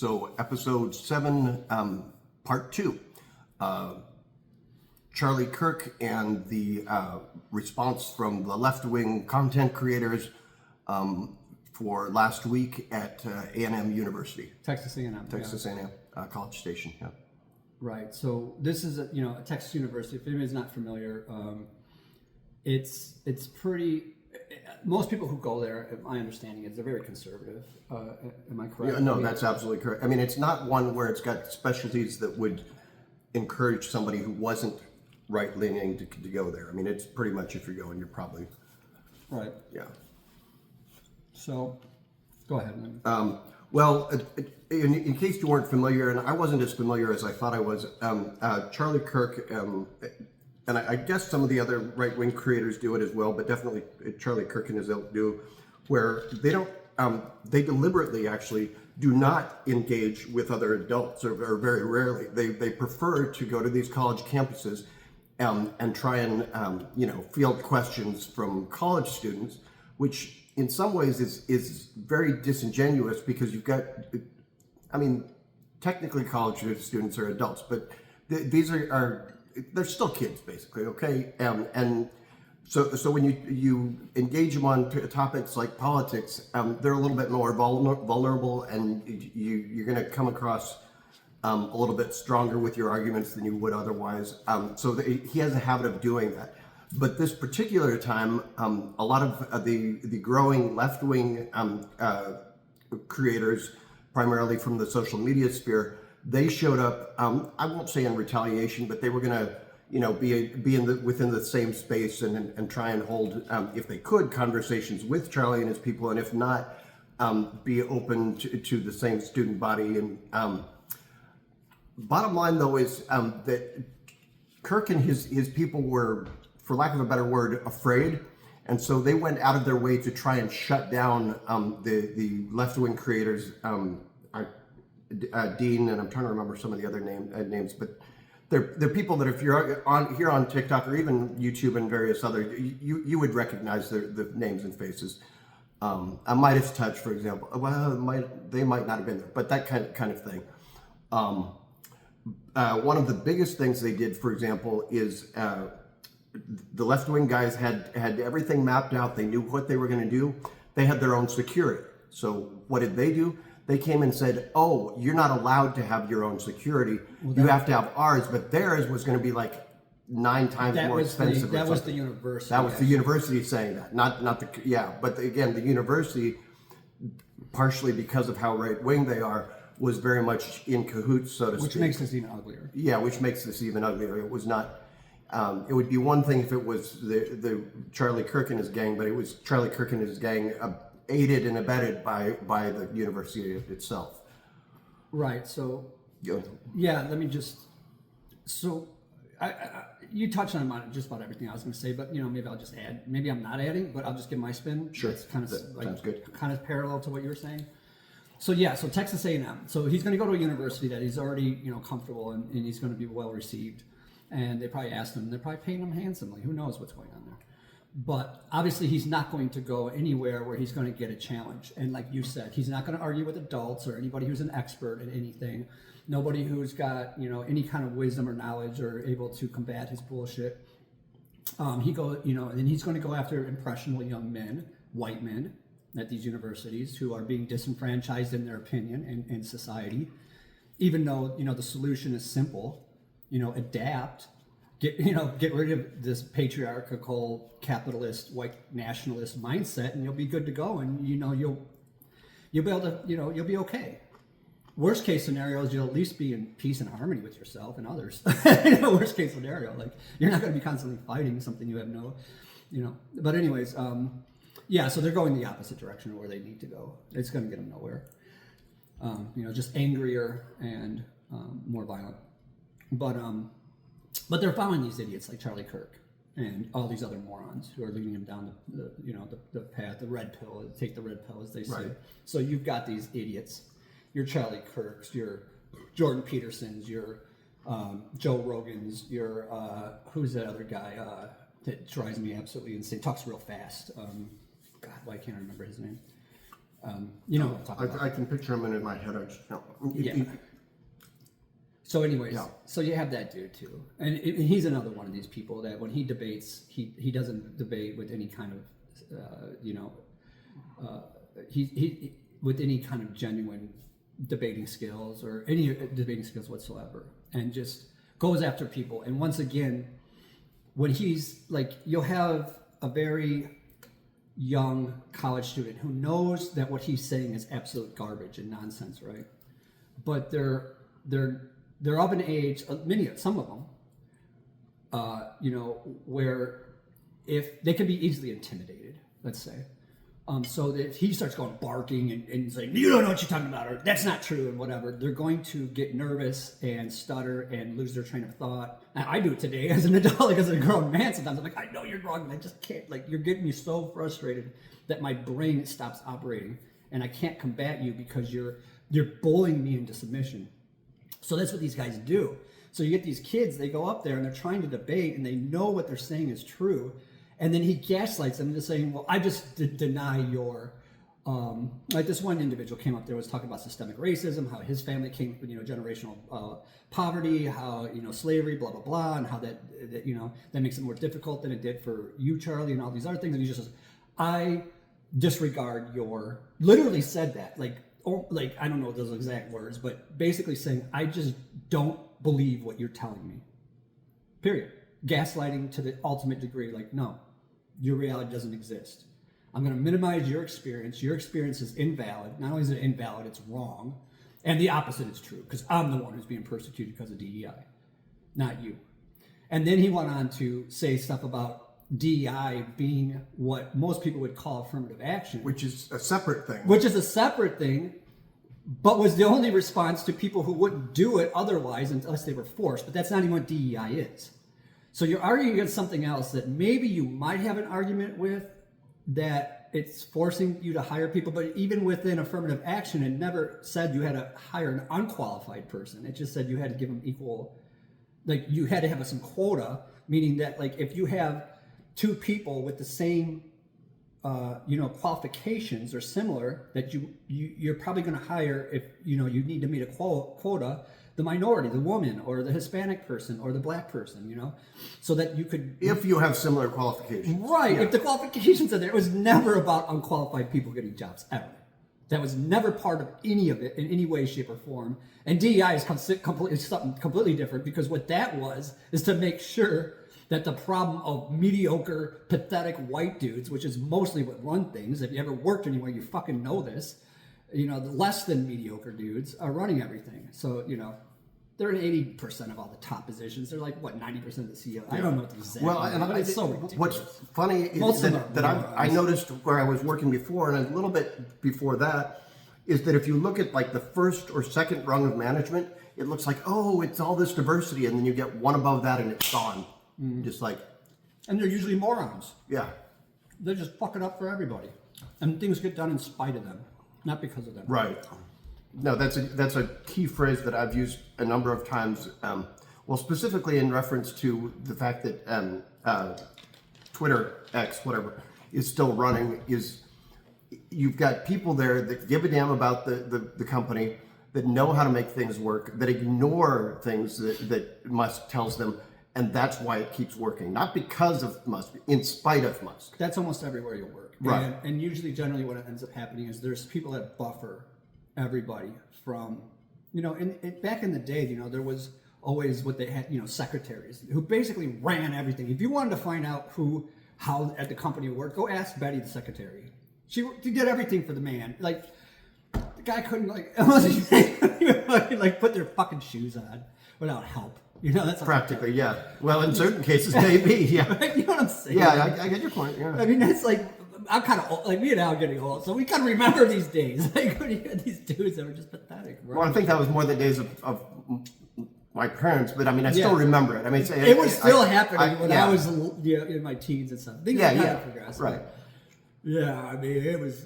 So episode 7, part 2. Charlie Kirk and the response from the left-wing content creators for last week at A&M University. Texas A&M. Texas A&M, College Station, yeah. Right. So this is a Texas University. If anybody's not familiar, it's pretty. Most people who go there, my understanding is they're very conservative. Am I correct? Yeah, no, that's absolutely correct. I mean, it's not one where it's got specialties that would encourage somebody who wasn't right-leaning to go there. I mean, it's pretty much if you're going, you're probably right. Yeah. So, go ahead. Well, in case you weren't familiar, and I wasn't as familiar as I thought I was, Charlie Kirk, and I guess some of the other right-wing creators do it as well, but definitely Charlie Kirk and his ilk do, where they don't, they deliberately actually do not engage with other adults, or very rarely. They prefer to go to these college campuses and try and, field questions from college students, which in some ways is very disingenuous because you've got, I mean, technically college students are adults, but these are they're still kids basically, okay? And so when you engage them on topics like politics, they're a little bit more vulnerable, and you're going to come across a little bit stronger with your arguments than you would otherwise. So he has a habit of doing that. But this particular time, a lot of the growing left-wing creators, primarily from the social media sphere, they showed up. I won't say in retaliation, but they were going to, be within the same space and try and hold, if they could, conversations with Charlie and his people, and if not, be open to the same student body. And bottom line, though, is that Kirk and his people were, for lack of a better word, afraid, and so they went out of their way to try and shut down the left-wing creators. Dean, and I'm trying to remember some of the other names, but they're people that if you're on TikTok or even YouTube and various other, you would recognize the names and faces. Midas Touch, for example. Well, they might not have been there, but that kind of thing. One of the biggest things they did, for example, is the left-wing guys had everything mapped out. They knew what they were going to do. They had their own security. So what did they do? They came and said, "Oh, you're not allowed to have your own security. You have to have ours." But theirs was going to be like 9 times more expensive. That was the university. That was the university saying that, not the But again, the university, partially because of how right-wing they are, was very much in cahoots, so to speak. Which makes this even uglier. Yeah, which makes this even uglier. It was not. It would be one thing if it was the Charlie Kirk and his gang, but it was Charlie Kirk and his gang aided and abetted by the university itself. Right. So yeah, let me just. So you touched on just about everything I was going to say, but maybe I'll just add. Maybe I'm not adding, but I'll just give my spin. Sure. It's kind of sounds good. Kind of parallel to what you were saying. So so Texas A&M. So he's going to go to a university that he's already comfortable in, and he's going to be well received. And they probably asked him. They're probably paying him handsomely. Who knows what's going on there? But obviously, he's not going to go anywhere where he's going to get a challenge. And like you said, he's not going to argue with adults or anybody who's an expert in anything. Nobody who's got any kind of wisdom or knowledge or able to combat his bullshit. And he's going to go after impressionable young men, white men, at these universities who are being disenfranchised in their opinion in society. Even though the solution is simple. Adapt, get rid of this patriarchal, capitalist, white nationalist mindset, and you'll be good to go. And you'll be able to, you'll be okay. Worst case scenario is you'll at least be in peace and harmony with yourself and others. Worst case scenario, like you're not going to be constantly fighting something you have But anyways, so they're going the opposite direction of where they need to go. It's going to get them nowhere. Just angrier and more violent. But they're following these idiots like Charlie Kirk and all these other morons who are leading him down the path, the red pill. Take the red pill, as they say. Right. So you've got these idiots. Your Charlie Kirks, your Jordan Petersons, your Joe Rogans, your who's that other guy that drives me absolutely insane? Talks real fast. God, why can't I remember his name? You know what I'm talking about. I can picture him in my head. I just, Yeah. So anyways, Yeah. so you have that dude too. And he's another one of these people that when he debates, he doesn't debate with any kind of, he with any kind of genuine debating skills or any debating skills whatsoever, and just goes after people. And once again, when he's like, you'll have a very young college student who knows that what he's saying is absolute garbage and nonsense, right? But they're of an age, some of them, where if they can be easily intimidated, let's say. So that if he starts going barking and saying, you don't know what you're talking about, or that's not true, and whatever, they're going to get nervous and stutter and lose their train of thought. And I do it today as an adult, like as a grown man. Sometimes I'm like, I know you're wrong, and I just can't. Like, you're getting me so frustrated that my brain stops operating, and I can't combat you because you're bullying me into submission. So that's what these guys do. So you get these kids, they go up there and they're trying to debate, and they know what they're saying is true. And then he gaslights them into saying, well, I just deny your, like this one individual came up there, was talking about systemic racism, how his family came from, generational poverty, how, slavery, blah, blah, blah, and how that makes it more difficult than it did for you, Charlie, and all these other things. And he just says, I disregard your, literally said that, like, I don't know those exact words, but basically saying, I just don't believe what you're telling me, period. Gaslighting to the ultimate degree, like, no, your reality doesn't exist. I'm going to minimize your experience. Your experience is invalid. Not only is it invalid, it's wrong. And the opposite is true, because I'm the one who's being persecuted because of DEI, not you. And then he went on to say stuff about DEI being what most people would call affirmative action. which is a separate thing. Which is a separate thing, but was the only response to people who wouldn't do it otherwise unless they were forced. But that's not even what DEI is. So you're arguing against something else that maybe you might have an argument with, that it's forcing you to hire people, but even within affirmative action, it never said you had to hire an unqualified person. It just said you had to give them equal, like you had to have some quota, meaning that like if you have two people with the same, qualifications or similar, that you're probably going to hire, if you need to meet a quota, the minority, the woman, or the Hispanic person, or the black person, so that you could... If you have similar qualifications. Right, Yeah. if the qualifications are there. It was never about unqualified people getting jobs, ever. That was never part of any of it in any way, shape, or form. And DEI is something completely different, because what that was is to make sure that the problem of mediocre, pathetic white dudes, which is mostly what run things, if you ever worked anywhere, you fucking know this, the less than mediocre dudes are running everything. So, they're in 80% of all the top positions. They're like, 90% of the CEO? I don't know what the exact Well, and it's so ridiculous. what's funny is that I noticed where I was working before, and a little bit before that, is that if you look at like the first or second rung of management, it looks like, oh, it's all this diversity, and then you get one above that and it's gone. Just like... And they're usually morons. Yeah. They're just fucking up for everybody. And things get done in spite of them, not because of them. Right. No, that's a key phrase that I've used a number of times. Specifically in reference to the fact that Twitter, X, whatever, is still running. Is you've got people there that give a damn about the company, that know how to make things work, that ignore things that Musk tells them, and that's why it keeps working. Not because of Musk, in spite of Musk. That's almost everywhere you work. Right. And usually, generally, what ends up happening is there's people that buffer everybody from, back in the day, there was always what they had, secretaries who basically ran everything. If you wanted to find out how at the company worked, go ask Betty, the secretary. She did everything for the man. Like, the guy couldn't, unless he put their fucking shoes on without help. That's Practically, yeah. Well, in certain cases, maybe, yeah. You know what I'm saying? Yeah, I get your point. Yeah. I mean, that's like, I'm kind of old, like me and Al are getting old, so we kind of remember these days. Like when you had these dudes that were just pathetic. Right? Well, I think that was more the days of my parents, but I mean, I still remember it. I mean, it was still happening when I was in my teens and stuff. Things kind of progressed. Right. Yeah, I mean, it was.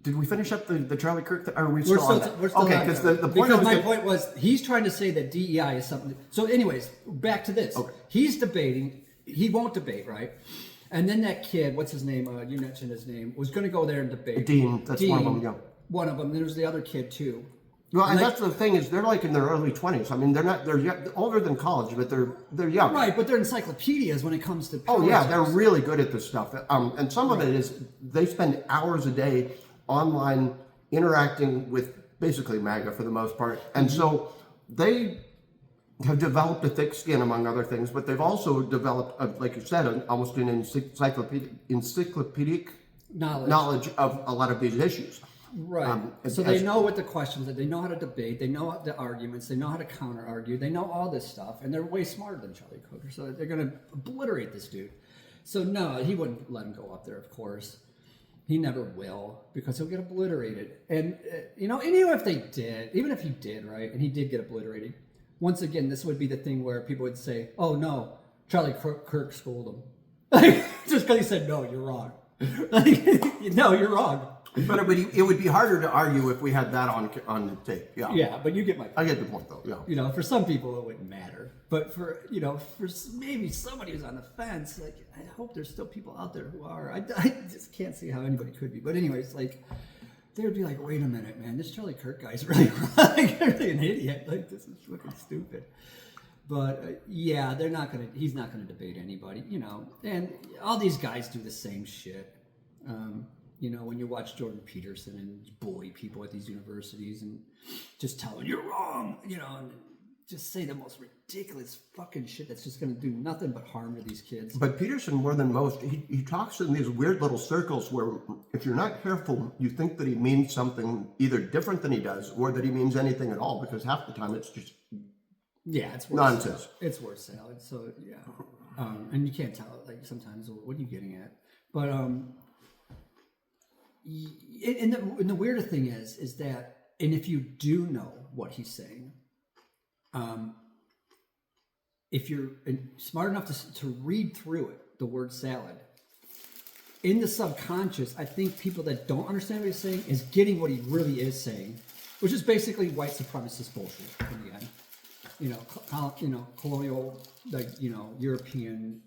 Did we finish up the Charlie Kirk? Or are we We're still on that? We're still okay, because the point was my point was he's trying to say that DEI is something. So, anyways, back to this. Okay. He's debating. He won't debate, right? And then that kid, what's his name? You mentioned his name, was going to go there and debate. Dean, that's one of them, yeah. One of them. There's the other kid too. Well, and that's the thing is they're like in their early 20s. I mean, they're older than college, but they're young. Right, but they're encyclopedias when it comes to Oh yeah, politics. they're really good at this stuff. And some of it is they spend hours a day online interacting with basically MAGA for the most part. And so they have developed a thick skin, among other things, but they've also developed, like you said, almost an encyclopedic knowledge of a lot of these issues. Right. So they know what the questions are. They know how to debate. They know the arguments. They know how to counter argue. They know all this stuff, and they're way smarter than Charlie Kirk. So they're going to obliterate this dude. So no, he wouldn't let him go up there. Of course, he never will, because he'll get obliterated. And and even if they did, even if he did, right, and he did get obliterated, once again, this would be the thing where people would say, "Oh no, Charlie Kirk schooled him," just because he said, "No, you're wrong." No, you're wrong. But it would be harder to argue if we had that on tape. Yeah. Yeah, but you get my point. I get the point, though. Yeah. For some people it wouldn't matter, but for maybe somebody who's on the fence, like I hope there's still people out there who are. I just can't see how anybody could be. But anyways, like they would be like, wait a minute, man, this Charlie Kirk guy's really really an idiot. Like this is fucking stupid. But yeah, he's not gonna debate anybody, And all these guys do the same shit. When you watch Jordan Peterson and bully people at these universities and just tell them you're wrong, and just say the most ridiculous fucking shit that's just going to do nothing but harm to these kids. But Peterson, more than most, he talks in these weird little circles where if you're not careful, you think that he means something either different than he does or that he means anything at all, because half the time it's just it's nonsense. It's word salad. So yeah, and you can't tell. Like sometimes, what are you getting at? But and the weirder thing is that, and if you do know what he's saying, if you're smart enough to read through it, the word salad, in the subconscious, I think people that don't understand what he's saying is getting what he really is saying, which is basically white supremacist bullshit in the end. Colonial, European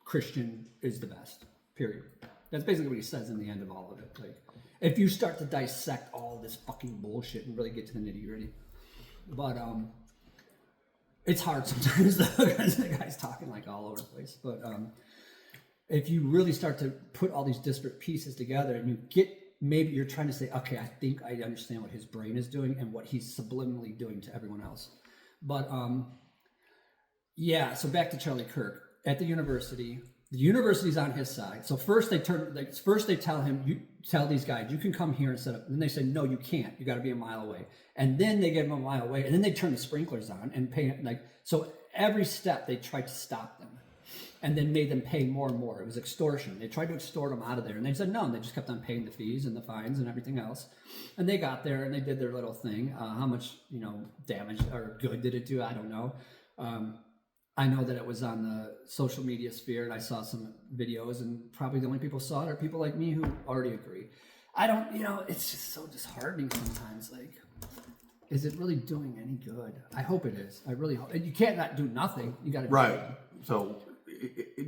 Christian is the best, period. That's basically what he says in the end of all of it. Like, if you start to dissect all this fucking bullshit and really get to the nitty gritty, but it's hard sometimes though, because the guy's talking like all over the place. But if you really start to put all these disparate pieces together, and maybe you're trying to say, okay, I think I understand what his brain is doing and what he's subliminally doing to everyone else. But so back to Charlie Kirk at the university. The university's on his side. So first they tell him, you tell these guys, you can come here and set up. And then they say, no, you can't. You got to be a mile away. And then they get him a mile away. And then they turn the sprinklers on and pay. So every step they tried to stop them, and then made them pay more and more. It was extortion. They tried to extort them out of there, and they said no. And they just kept on paying the fees and the fines and everything else. And they got there and they did their little thing. How much damage or good did it do? I don't know. I know that it was on the social media sphere, and I saw some videos, and probably the only people saw it are people like me who already agree. I don't, it's just so disheartening sometimes. Like, is it really doing any good? I hope it is. I really hope. You can't not do nothing. You got to right. So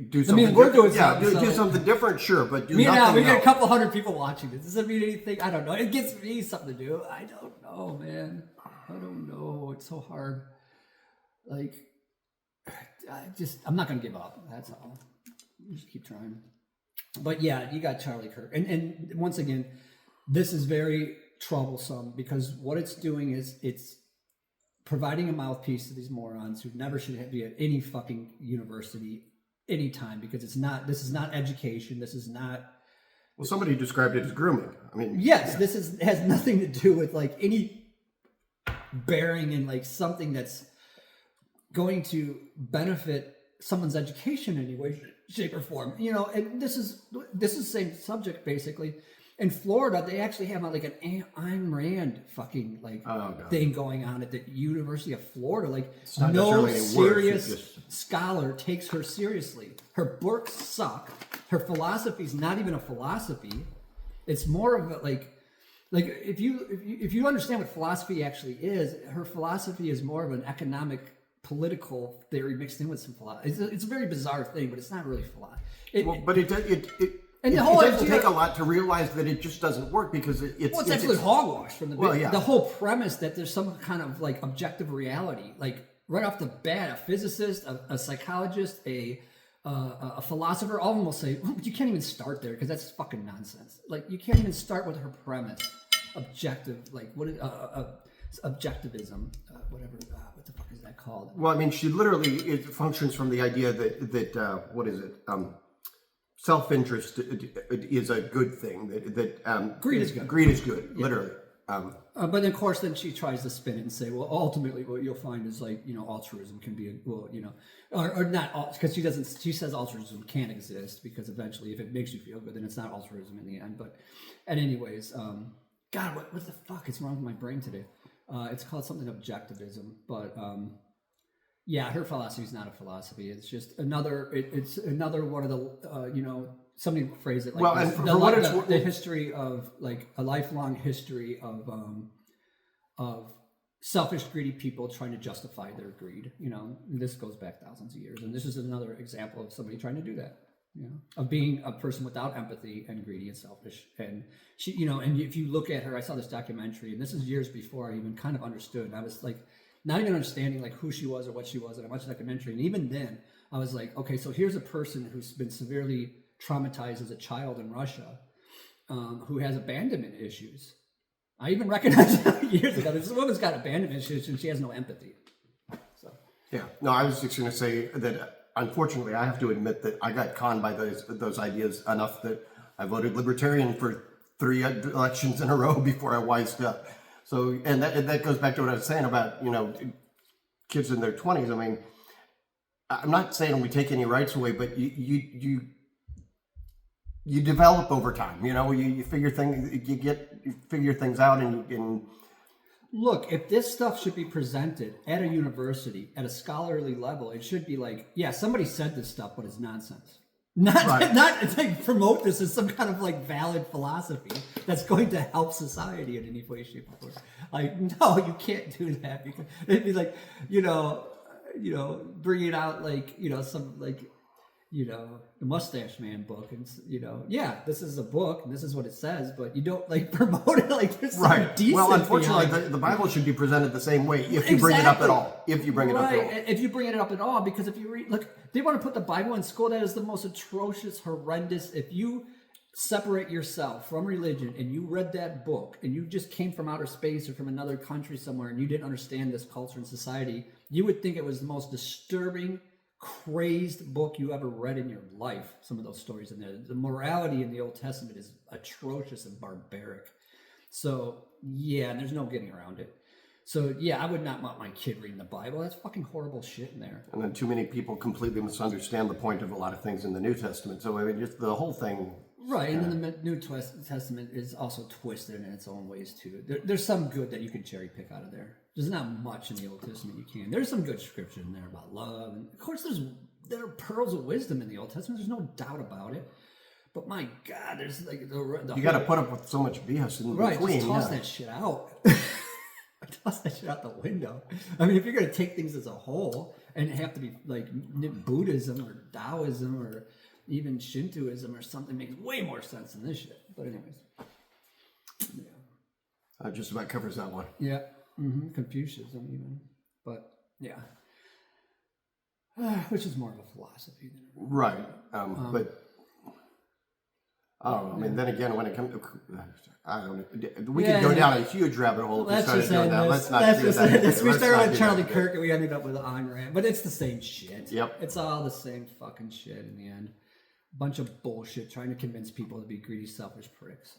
do something. We're doing something. Do something different, sure, but do nothing. Now we get a couple hundred people watching this. Does it mean anything? I don't know. It gives me something to do. I don't know, man. I don't know. It's so hard. Like, I'm not going to give up. That's all. Just keep trying. But yeah, you got Charlie Kirk. And once again, this is very troublesome, because what it's doing is it's providing a mouthpiece to these morons who never should be at any fucking university anytime, because this is not education. This is not. Well, somebody described it as grooming. I mean, yes, this has nothing to do with like any bearing in like something that's going to benefit someone's education in any way, shape, or form. And this is the same subject basically. In Florida, they actually have like an Ayn Rand fucking thing going on at the University of Florida. Like, no serious scholar takes her seriously. Her books suck. Her philosophy is not even a philosophy. It's more of a like if you understand what philosophy actually is, her philosophy is more of an economic political theory mixed in with some philosophy. It's a very bizarre thing, but it's not really philosophy. But it and the it whole doesn't idea, take a lot to realize that it just doesn't work because it's actually hogwash from the Well, beginning. yeah. The whole premise that there's some kind of like objective reality, like right off the bat, a physicist, a psychologist, a philosopher, all of them will say, oh, but you can't even start there because that's fucking nonsense. Like you can't even start with her premise, objective, like what is objectivism, whatever. What the fuck is that called? Well, I mean, she literally it functions from the idea that what is it? Self-interest is a good thing. That Greed is good. Greed is good, literally. But then, of course, then she tries to spin it and say, well, ultimately, what you'll find is like, altruism can be, or not, because she says altruism can't exist because eventually, if it makes you feel good, then it's not altruism in the end. But, anyways, God, what the fuck is wrong with my brain today? It's called something objectivism, but yeah, her philosophy is not a philosophy. It's just another. It's another one of the somebody phrased it like well, this. and for what it's the history of like a lifelong history of selfish, greedy people trying to justify their greed. This goes back thousands of years, and this is another example of somebody trying to do that. Of being a person without empathy and greedy and selfish. And she, and if you look at her, I saw this documentary, and this is years before I even kind of understood. I was like, not even understanding like who she was or what she was, and I watched the documentary, and even then, I was like, okay, so here's a person who's been severely traumatized as a child in Russia, who has abandonment issues. I even recognized years ago, this woman's got abandonment issues, and she has no empathy. So yeah, no, I was just going to say that. Unfortunately, I have to admit that I got conned by those ideas enough that I voted Libertarian for 3 elections in a row before I wised up. So, and that goes back to what I was saying about kids in their 20s. I mean, I'm not saying we take any rights away, but you develop over time. You figure things out, and look, if this stuff should be presented at a university at a scholarly level, it should be like, yeah, somebody said this stuff, but it's nonsense. Not it's like promote this as some kind of like valid philosophy that's going to help society in any way, shape, or form. Like, no, you can't do that because it'd be like, bringing out like, some like, the Mustache Man book, and yeah, this is a book and this is what it says, but you don't like promote it like there's some decent. Well, unfortunately, the Bible should be presented the same way if you bring it up at all. If you bring it up at all. If you bring it up at all, because if you read, look, they want to put the Bible in school. That is the most atrocious, horrendous. If you separate yourself from religion and you read that book and you just came from outer space or from another country somewhere and you didn't understand this culture and society, you would think it was the most disturbing, crazed book you ever read in your life. Some of those stories in there, the morality in the Old Testament is atrocious and barbaric. So yeah, and there's no getting around it. So yeah, I would not want my kid reading the Bible. That's fucking horrible shit in there. And then too many people completely misunderstand the point of a lot of things in the New Testament. So I mean, just the whole thing. Right, and then the New Testament is also twisted in its own ways too. There's some good that you can cherry pick out of there. There's not much in the Old Testament you can. There's some good scripture in there about love, and of course there are pearls of wisdom in the Old Testament. There's no doubt about it. But my God, there's like the you got to put up with so much BS in between. Just toss that shit out. Toss that shit out the window. I mean, if you're gonna take things as a whole and have to be like Buddhism or Taoism or even Shintoism or something, makes way more sense than this shit. But anyways, yeah, just about covers that one. Yeah, Confucianism even, but yeah, which is more of a philosophy than right. But I mean, then again, when it comes to, I don't know, we could go down a huge rabbit hole if we started doing that. Let's not do that. We started with Charlie Kirk and we ended up with Ayn Rand, but it's the same shit. Yep. It's all the same fucking shit in the end. Bunch of bullshit trying to convince people to be greedy, selfish pricks.